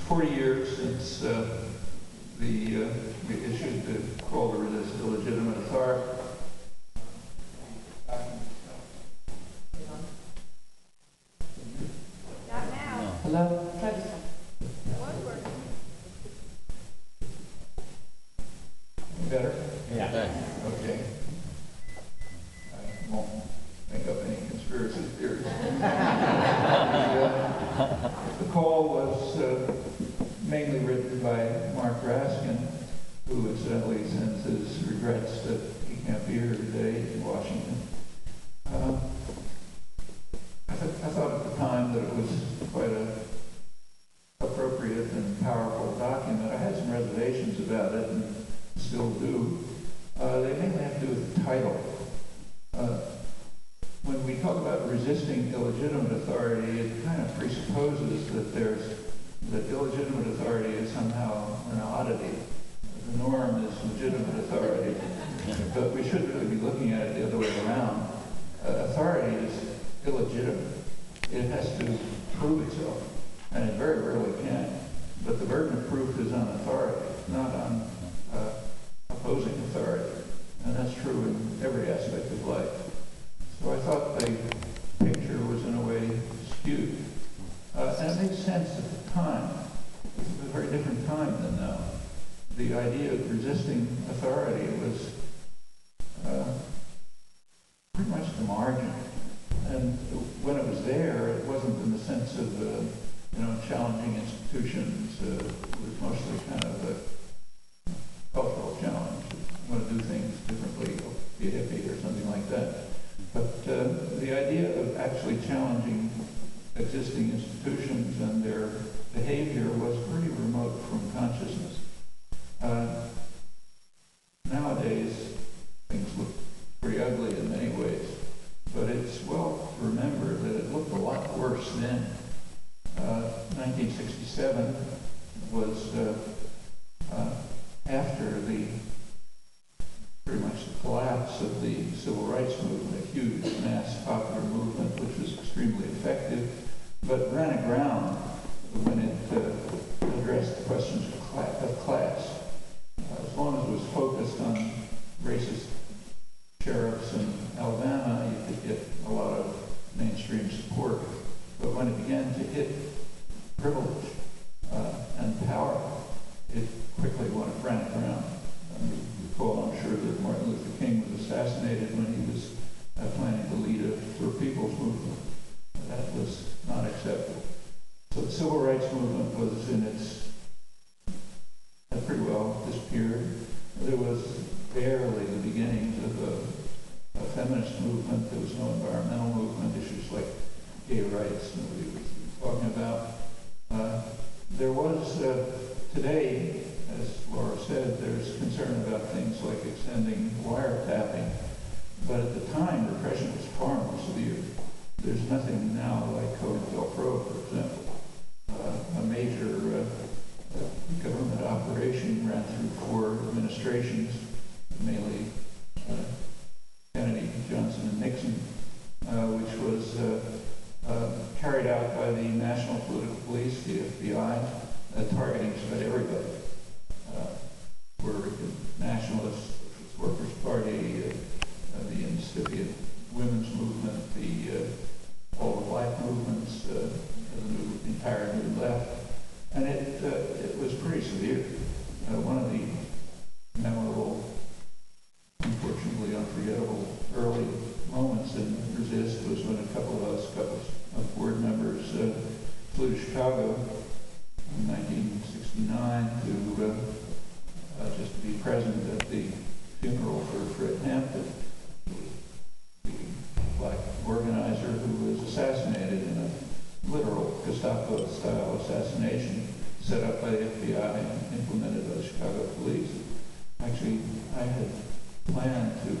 40 years since we issued the call to resist illegitimate authority. Not now. Hello? One word. Better? Yeah. Okay. I won't make up any conspiracy theories. The call was mainly written by Mark Raskin, who incidentally sends his regrets that he can't be here today in Washington. I thought at the time that it was quite an appropriate and powerful document. I had some reservations about it and still do. They mainly have to do with the title. When we talk about resisting illegitimate authority, it kind of presupposes that illegitimate authority is somehow an oddity. The norm is legitimate authority, but we should really be looking at it the other way around. Authority is illegitimate. It has to prove itself, and it very rarely can. But the burden of proof is on authority, not on opposing authority. And that's true in every aspect of life. So I thought the picture was in a way skewed. And it makes sense at the time. It was a very different time than now. The idea of resisting authority was pretty much the margin. And when it was there, it wasn't in the sense of challenging institutions. It was mostly kind of a cultural challenge. You want to do things differently, be a hippie or something like that. But the idea of actually challenging existing institutions and their behavior was pretty remote from consciousness. Nowadays, things look pretty ugly in many ways, but it's well to remember that it looked a lot worse then. 1967 was after pretty much the collapse of the civil rights movement, a huge mass popular movement which was extremely effective, but ran aground when it addressed the questions of class. As long as it was focused on racist sheriffs in Alabama, you could get a lot of mainstream support. But when it began to hit privilege and power, it quickly ran aground. You recall, I'm sure, that Martin Luther King was assassinated when he was planning to lead a people's movement. That was not acceptable. So the civil rights movement was had pretty well disappeared. There was barely the beginnings of a feminist movement. There was no environmental movement. Issues like gay rights nobody was talking about. There was today, as Laura said, there's concern about things like extending wiretapping, but at the time, repression was far more severe. There's nothing now like COINTELPRO, for example. A major government operation ran through 4 administrations, mainly Kennedy, Johnson, and Nixon, which was carried out by the National Political Police, the FBI, targeting just about everybody. Puerto Rican nationalists, Workers' Party, the incipient women's movement, all the black movements, the entire New Left, and it was pretty severe. One of the memorable, unfortunately unforgettable, early moments in Resist was when a couple of board members flew to Chicago in 1969 to just to be present at the funeral for Fred Hampton, the black organizer who was assassinated in a literal Gestapo-style assassination set up by the FBI and implemented by the Chicago police. Actually, I had planned to